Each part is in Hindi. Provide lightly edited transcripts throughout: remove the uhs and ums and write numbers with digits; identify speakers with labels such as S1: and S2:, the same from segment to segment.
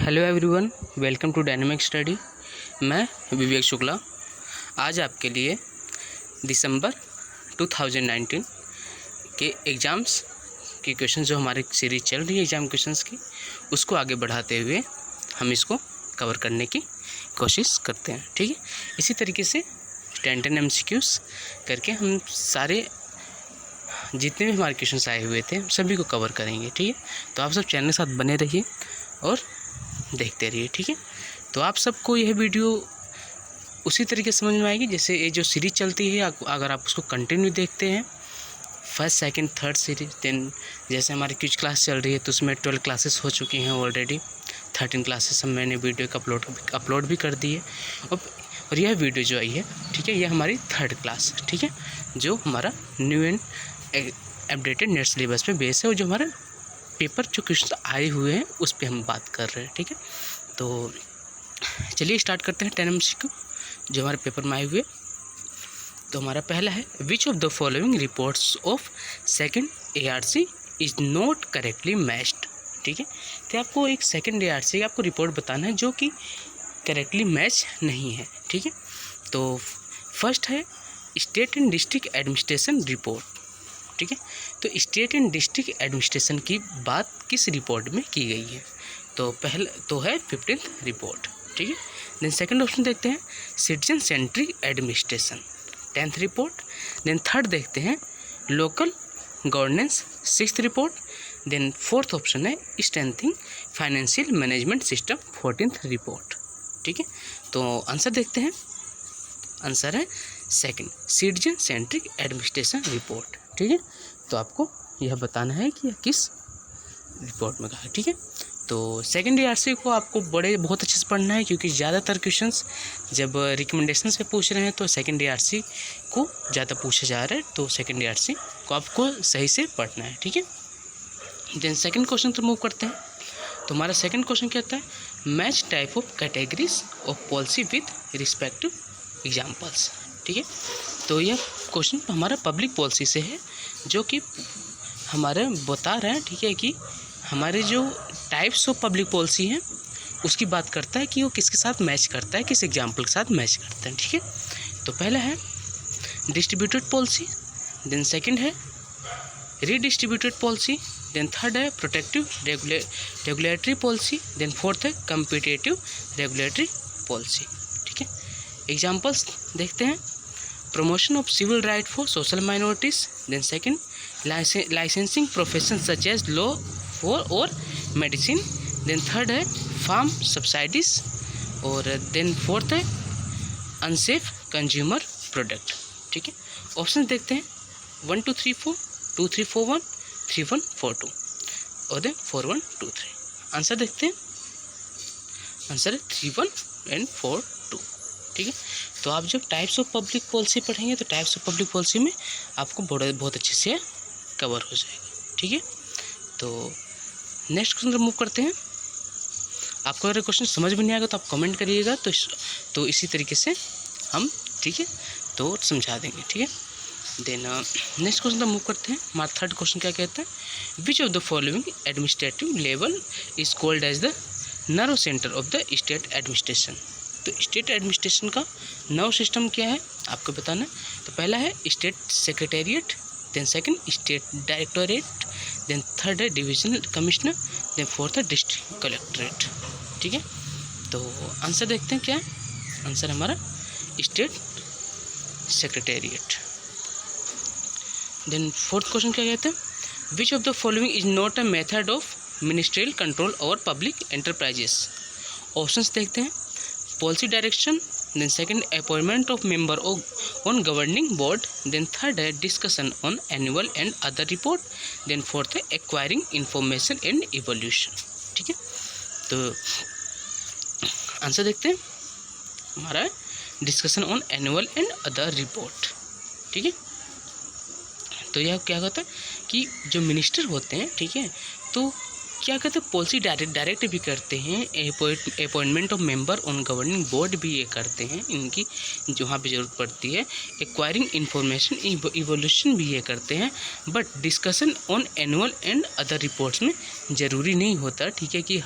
S1: Hello everyone, welcome to dynamic study. मैं विवेक शुक्ला आज आपके लिए दिसंबर 2019 के एग्ज़ाम्स के क्वेश्चन जो हमारी सीरीज चल रही है एग्ज़ाम क्वेश्चंस की, उसको आगे बढ़ाते हुए हम इसको कवर करने की कोशिश करते हैं। ठीक है, इसी तरीके से 10 MCQs करके हम सारे जितने भी हमारे क्वेश्चंस आए हुए थे सभी को कवर करेंगे। ठीक है, तो आप सब चैनल के साथ बने रहिए और देखते रहिए। ठीक है, तो आप सबको यह वीडियो उसी तरीके से समझ में आएगी जैसे ये जो सीरीज चलती है, अगर आप उसको कंटिन्यू देखते हैं first second third series, then जैसे हमारी क्विज क्लास चल रही है तो उसमें 12 क्लासेस हो चुकी हैं ऑलरेडी, 13 क्लासेस हम मैंने वीडियो का अपलोड भी कर दी है। और यह वीडियो जो आई है, ठीक है, यह हमारी 3rd क्लास, ठीक है, जो हमारा new and updated net syllabus पे बेस है और जो हमारा पेपर जो क्वेश्चन आए हुए हैं उस पर हम बात कर रहे हैं। ठीक है, तो चलिए स्टार्ट करते हैं 10 MCQ जो हमारे पेपर में आए हुए। तो हमारा पहला है, which of the following reports of second ARC is not correctly matched. ठीक है, तो आपको एक सेकंड ARC का आपको रिपोर्ट बताना है जो कि करेक्टली मैच नहीं है। ठीक है, तो फर्स्ट है state and district administration report. ठीक है, तो स्टेट एंड डिस्ट्रिक्ट एडमिनिस्ट्रेशन की बात किस रिपोर्ट में की गई है? तो पहले तो है 15th रिपोर्ट। ठीक है, देन सेकंड ऑप्शन देखते हैं citizen centric administration, 10th report. Then third देखते हैं local governance, 6th report. Then fourth option है strengthening financial management system, 14th report. ठीक है, तो आंसर देखते हैं, आंसर है second citizen centric administration report. ठीक है, तो आपको यह बताना है कि यह किस रिपोर्ट में कहा है। ठीक है, तो सेकंड ARC को आपको बहुत अच्छे से पढ़ना है क्योंकि ज़्यादातर क्वेश्चंस जब रिकमेंडेशन से पूछ रहे हैं तो सेकंड ARC को ज़्यादा पूछा जा रहा है, तो सेकंड ARC को आपको सही से पढ़ना है। ठीक है, देन सेकंड क्वेश्चन तो मूव करते हैं। तो हमारा सेकंड क्वेश्चन क्या होता है, match type of categories of policy with respective examples. ठीक है, तो यह क्वेश्चन हमारा पब्लिक पॉलिसी से है जो कि हमारे बता रहे हैं, ठीक है, कि हमारे जो टाइप्स ऑफ पब्लिक पॉलिसी हैं उसकी बात करता है कि वो किसके साथ मैच करता है, किस एग्जाम्पल के साथ मैच करता है। ठीक है, तो पहला है डिस्ट्रीब्यूटेड पॉलिसी, देन सेकंड है रीडिस्ट्रीब्यूटेड पॉलिसी, देन थर्ड है protective regulatory policy, then fourth है कम्पिटेटिव रेगुलेटरी पॉलिसी। ठीक है, एग्जाम्पल्स देखते हैं, promotion of civil right for social minorities, then second licensing professions such as law or medicine, then third है farm subsidies, और then fourth है unsafe consumer product। ठीक है, ऑप्शन देखते हैं 1 2 3 4, 2 3 4 1, 3 1 4 2 और then 4 1 2 3। आंसर देखते हैं, आंसर है 3 1 and 4 2। ठीक है, तो आप जब टाइप्स ऑफ पब्लिक पॉलिसी पढ़ेंगे तो टाइप्स ऑफ पब्लिक पॉलिसी में आपको बहुत अच्छे से कवर हो जाएगा। ठीक है, तो नेक्स्ट क्वेश्चन मूव करते हैं। आपको अगर क्वेश्चन समझ में नहीं आएगा तो आप कमेंट करिएगा, तो इसी तरीके से हम, ठीक है, तो समझा देंगे। ठीक है, देन नेक्स्ट क्वेश्चन मूव करते हैं। हमारा थर्ड क्वेश्चन क्या कहता है, which of the following administrative level is called as the nerve centre of the state administration. तो स्टेट एडमिनिस्ट्रेशन का नर्व सिस्टम क्या है आपको बताना है। तो पहला है state secretariat, then second state directorate, then third है डिविजनल कमिश्नर, देन फोर्थ है डिस्ट्रिक्ट कलेक्ट्रेट। ठीक है, तो आंसर देखते हैं क्या है, आंसर हमारा state secretariat. Then fourth question क्या कहते हैं, which of the following is not a method of ministerial control over public enterprises. Options देखते हैं, policy direction, then second appointment of member on governing board, then third है discussion on annual and other report, then fourth है एक्वायरिंग इंफॉर्मेशन एंड इवोल्यूशन। ठीक है, तो आंसर देखते हैं, हमारा discussion on annual and other report. ठीक है, तो यह क्या होता है कि जो मिनिस्टर होते हैं, ठीक है, तो क्या कहते हैं, पॉलिसी डायरेक्ट भी करते हैं, appointment of member on governing board भी ये करते हैं इनकी जहाँ पे ज़रूरत पड़ती है, एक्वायरिंग इंफॉर्मेशन इवोल्यूशन भी ये करते हैं, but discussion on annual and other reports में ज़रूरी नहीं होता, ठीक है, कि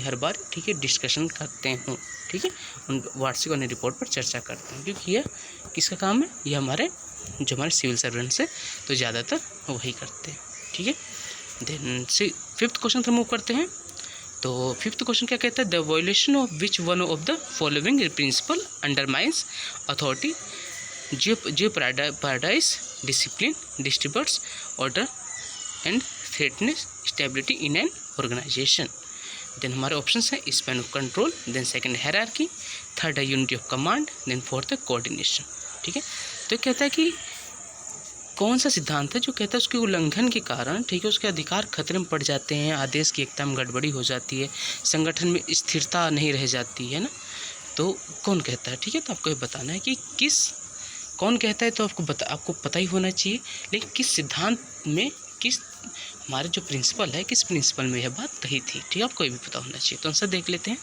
S1: हर बार, ठीक है, डिस्कशन करते हों, ठीक है, उन वार्षिक अन्य रिपोर्ट पर चर्चा करते हैं, क्योंकि यह किसका काम है, ये हमारे सिविल सर्वेंट्स है तो ज़्यादातर वही करते हैं, ठीक है। देन से 5th क्वेश्चन पर मूव करते हैं। तो 5th क्वेश्चन क्या कहता है, the violation of which one of the following principle undermines authority jeopardize discipline, disturbs order and threatens stability in an organisation. Then हमारे ऑप्शन है span of control, then second hierarchy, third है unity of command, then fourth है कोऑर्डिनेशन, ठीक है। तो कहता है कि कौन सा सिद्धांत है जो कहता है उसके उल्लंघन के कारण, ठीक है, उसके अधिकार खतरे में पड़ जाते हैं, आदेश की एकता में गड़बड़ी हो जाती है, संगठन में स्थिरता नहीं रह जाती है ना, तो कौन कहता है, ठीक है। तो आपको ये बताना है कि कौन कहता है, तो आपको पता ही होना चाहिए, लेकिन किस सिद्धांत में, किस हमारे जो प्रिंसिपल है, किस प्रिंसिपल में यह बात कही थी, ठीक है, आपको ये भी पता होना चाहिए। तो आंसर देख लेते हैं।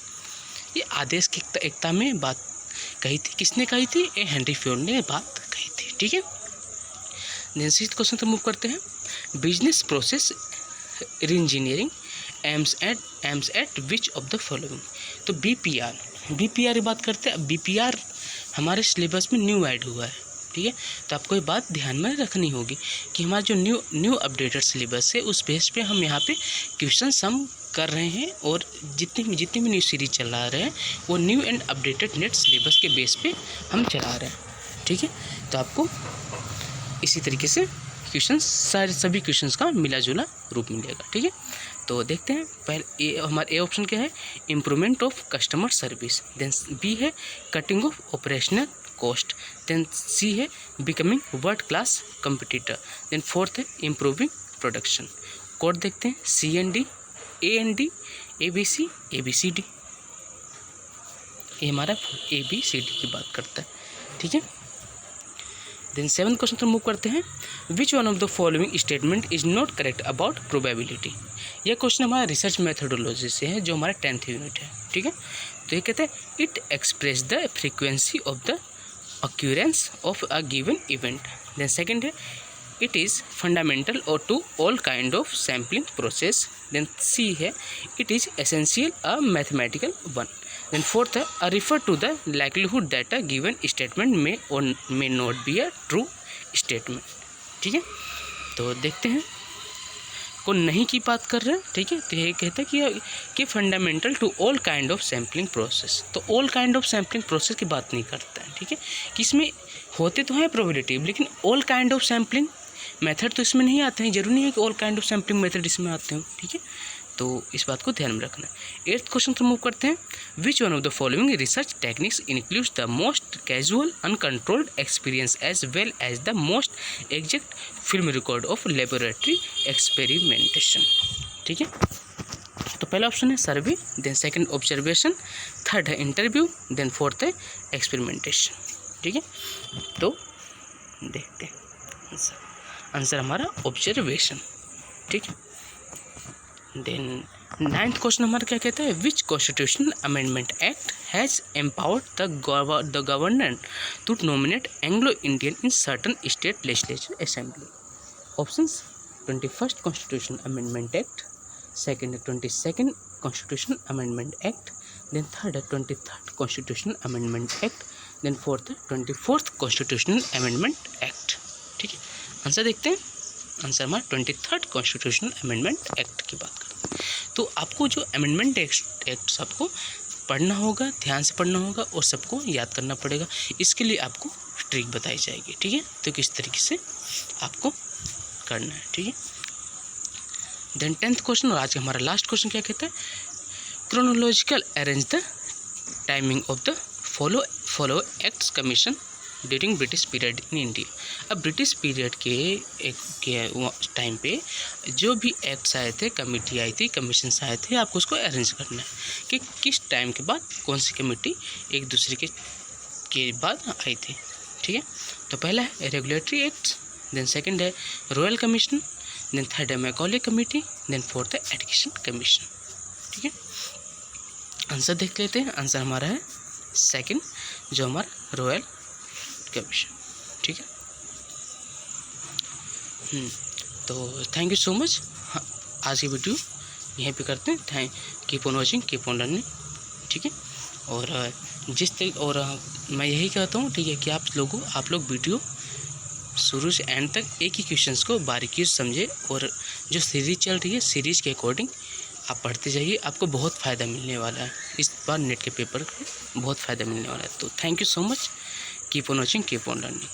S1: ये आदेश की एकता में बात कही थी, किसने कही थी, ए हेनरी फ्योर्ड ने बात कही थी, ठीक है। देन 6th क्वेश्चन पर मूव करते हैं। Business process reengineering aims at which of the following. तो बीपीआर की बात करते हैं। बीपीआर हमारे सिलेबस में न्यू ऐड हुआ है, ठीक है, तो आपको ये बात ध्यान में रखनी होगी कि हमारा जो न्यू अपडेटेड सिलेबस है उस बेस पे हम यहाँ पे क्वेश्चन सम कर रहे हैं, और जितनी भी न्यू सीरीज चला रहे हैं वो new and updated net syllabus के बेस पे हम चला रहे हैं, ठीक है। तो आपको इसी तरीके से क्वेश्चन सभी क्वेश्चंस का मिला जुला रूप मिलेगा, ठीक है। तो देखते हैं, पहले हमारा ए ऑप्शन क्या है, improvement of customer service, then B है cutting of operational cost, then C है becoming world class competitor, then fourth है इम्प्रूविंग प्रोडक्शन। कोड देखते हैं, CND, AND, ABC, ABCD। ये हमारा ABCD की बात करता है, ठीक है। देन 7th क्वेश्चन पर मूव करते हैं। Which one of the following statement is not correct about probability. यह क्वेश्चन हमारा रिसर्च मेथोडोलॉजी से है, जो हमारा 10th यूनिट है, ठीक है। तो ये कहते हैं it express the frequency of the occurrence of a given event. Then second है it is fundamental or to all kind of sampling process. Then C है it is essential a mathematical one. Then fourth है a refer to the likelihood that a given statement may or may not be a true statement. ठीक है, तो देखते हैं को नहीं की बात कर रहे हैं, ठीक है। तो ये कहता है कि fundamental to all kind of sampling process, तो all kind of sampling process की बात नहीं करता है, ठीक है, कि इसमें होते तो हैं प्रोबेबिलिटी, लेकिन all kind of sampling method तो इसमें नहीं आते हैं, जरूरी नहीं है कि all kind of sampling method इसमें आते हो, ठीक है। तो इस बात को ध्यान में रखना है। 8th क्वेश्चन पर मूव करते हैं। Which one of the following research techniques includes the most casual uncontrolled experience as well as the most exact film record of laboratory experimentation. ठीक है, तो पहला ऑप्शन है survey, then second observation, third है इंटरव्यू, देन फोर्थ है एक्सपेरिमेंटेशन। ठीक है, तो देखते हैं आंसर हमारा ऑब्जर्वेशन। ठीक है, देन 9th क्वेश्चन हमारा क्या कहता है, which constitutional amendment act has empowered the governor to nominate Anglo Indian in certain state legislature assembly. Options 21st constitutional amendment act, second है 22nd constitutional amendment act, then third है 23rd constitutional amendment act, then fourth है 24th कॉन्स्टिट्यूशनल अमेंडमेंट एक्ट। ठीक है, आंसर देखते हैं। आंसर हमारा 23rd कॉन्स्टिट्यूशनल अमेंडमेंट एक्ट की बात करते हैं। तो आपको जो अमेंडमेंट एक्ट सबको पढ़ना होगा, ध्यान से पढ़ना होगा और सबको याद करना पड़ेगा। इसके लिए आपको ट्रिक बताई जाएगी। ठीक है, तो किस तरीके से आपको करना है। ठीक है, देन 10th क्वेश्चन और आज का हमारा लास्ट क्वेश्चन क्या कहता है, chronological arrange the timing of the follow acts commission during British period in India. अब ब्रिटिश पीरियड के टाइम पे जो भी एक्ट्स आए थे, कमेटी आई थी, कमीशन आए थे, आपको उसको अरेंज करना है कि किस टाइम के बाद कौन सी कमेटी एक दूसरे के बाद आई थी। ठीक है, तो पहला है रेगुलेटरी एक्ट्स, देन सेकंड है रॉयल कमीशन, देन थर्ड है मैकॉले कमेटी, देन फोर्थ है एजुकेशन कमीशन। ठीक है, आंसर देख लेते हैं। आंसर हमारा है सेकंड, जो हमारा रॉयल कमीशन। ठीक है, तो थैंक यू सो मच। हाँ, आज की वीडियो यहीं पे करते हैं। Keep on watching, keep on learning. ठीक है, और मैं यही कहता हूँ, ठीक है, कि आप लोग वीडियो शुरू से एंड तक एक ही क्वेश्चंस को बारीकी से समझे, और जो सीरीज चल रही है सीरीज के अकॉर्डिंग आप पढ़ते जाइए। आपको बहुत फ़ायदा मिलने वाला है इस बार नेट के पेपर में, बहुत फ़ायदा मिलने वाला है। तो thank you so much, keep on watching, keep on learning.